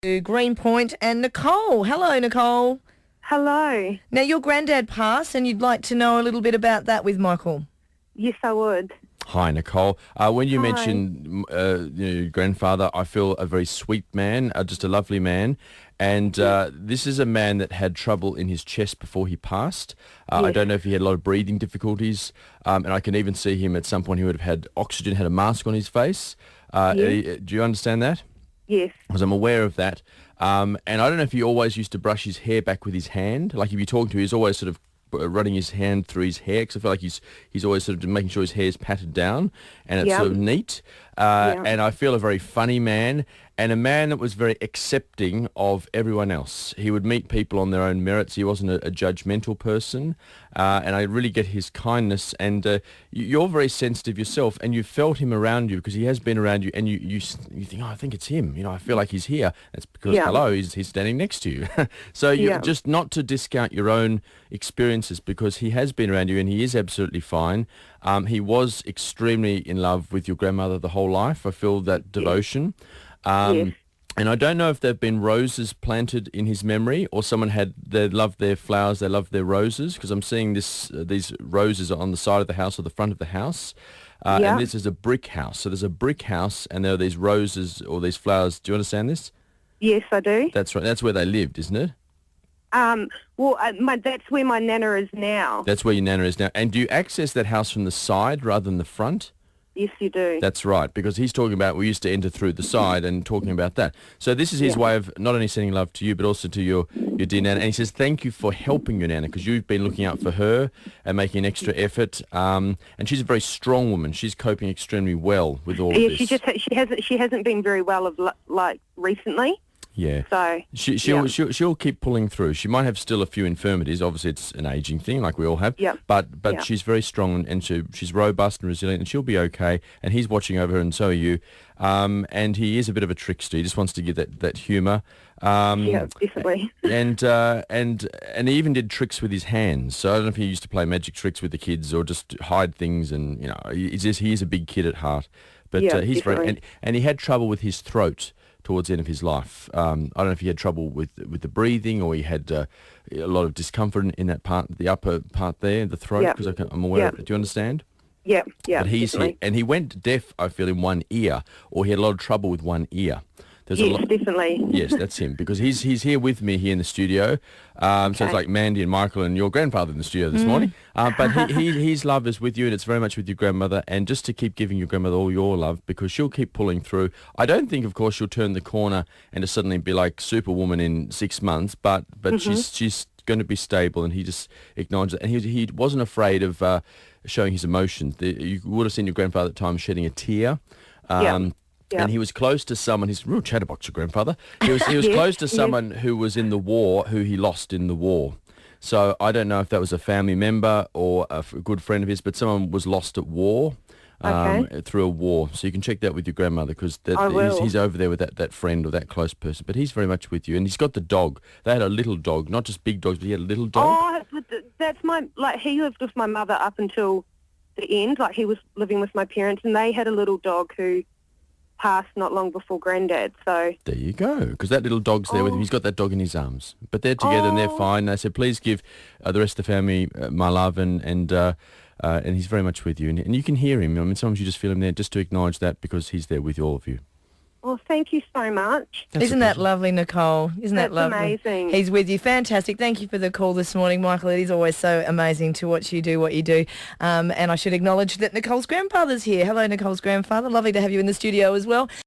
To Greenpoint and Nicole. Hello, Nicole. Hello. Now, your granddad passed and you'd like to know a little bit about that with Michael. Yes, I would. Hi, Nicole. When you Hi. mentioned your grandfather, I feel a very sweet man, just a lovely man. And this is a man that had trouble in his chest before he passed. I Yes. don't know if he had a lot of breathing difficulties. And I can even see him at some point, he would have had oxygen, had a mask on his face. Yes. Do you understand that? Yes. Because I'm aware of that. And I don't know if he always used to brush his hair back with his hand. Like if you talk to him, he's always sort of running his hand through his hair, because I feel like he's always sort of making sure his hair's patted down and it's Yep. sort of neat. Yep. And I feel a very funny man, and a man that was very accepting of everyone else. He would meet people on their own merits. He wasn't a judgmental person, and I really get his kindness. And you're very sensitive yourself, and you felt him around you because he has been around you, and you think, oh, I think it's him. You know, I feel like he's here. That's because, Yeah. hello, he's standing next to you. So you Yeah. just not to discount your own experiences, because he has been around you and he is absolutely fine. He was extremely in love with your grandmother the whole life. I feel that devotion. Yes. And I don't know if there have been roses planted in his memory, or someone they loved their flowers, they loved their roses, because I'm seeing these roses on the side of the house or the front of the house. Yeah. And this is a brick house. So there's a brick house and there are these roses or these flowers. Do you understand this? Yes, I do. That's right. That's where they lived, isn't it? That's where my nana is now. That's where your nana is now. And do you access that house from the side rather than the front? Yes, you do. That's right, because he's talking about we used to enter through the side and talking about that. So this is his way of not only sending love to you, but also to your dear Nana. And he says, thank you for helping your Nana, because you've been looking out for her and making an extra effort. And she's a very strong woman. She's coping extremely well with all of Yeah, this. she hasn't been very well like recently. Yeah. So She'll keep pulling through. She might have still a few infirmities. Obviously, it's an aging thing, like we all have. Yep. But Yep. she's very strong, and she's robust and resilient, and she'll be okay. And he's watching over her, and so are you. And he is a bit of a trickster. He just wants to give that humour. yeah, definitely. And he even did tricks with his hands. So I don't know if he used to play magic tricks with the kids or just hide things. And he is a big kid at heart. But Yeah, he's very definitely. and he had trouble with his throat towards the end of his life. I don't know if he had trouble with the breathing, or he had a lot of discomfort in that part, the upper part there, the throat, Yeah. because I'm aware Yeah. of it. Do you understand? Yeah, yeah, But definitely. and he went deaf, I feel, in one ear, or he had a lot of trouble with one ear. There's a Yes, lot. definitely. Yes, that's him, because he's here with me here in the studio. So it's Okay. like Mandy and Michael and your grandfather in the studio this morning. But his love is with you, and it's very much with your grandmother. And just to keep giving your grandmother all your love, because she'll keep pulling through. I don't think, of course, she'll turn the corner and to suddenly be like Superwoman in 6 months. But she's going to be stable, and he just acknowledged it. And he wasn't afraid of showing his emotions. You would have seen your grandfather at times shedding a tear. Yeah. Yeah. And he was close to someone. He's a real chatterbox, your grandfather. He was Yes, close to yes. someone who was in the war, who he lost in the war. So I don't know if that was a family member or a good friend of his, but someone was lost at war, through a war. So you can check that with your grandmother, because I will. he's over there with that friend or that close person. But he's very much with you. And he's got the dog. They had a little dog, not just big dogs, but he had a little dog. Oh, that's he lived with my mother up until the end. Like, he was living with my parents, and they had a little dog who passed not long before Granddad. So There you go, because that little dog's there with him. He's got that dog in his arms. But they're together and they're fine. They said, please give the rest of the family my love, and he's very much with you. And you can hear him. I mean, sometimes you just feel him there, just to acknowledge that, because he's there with all of you. well, thank you so much. That's Isn't a that pleasure. lovely, Nicole? Isn't that That's lovely? amazing. He's with you. Fantastic. Thank you for the call this morning, Michael. It is always so amazing to watch you do what you do. And I should acknowledge that Nicole's grandfather's here. Hello, Nicole's grandfather. Lovely to have you in the studio as well.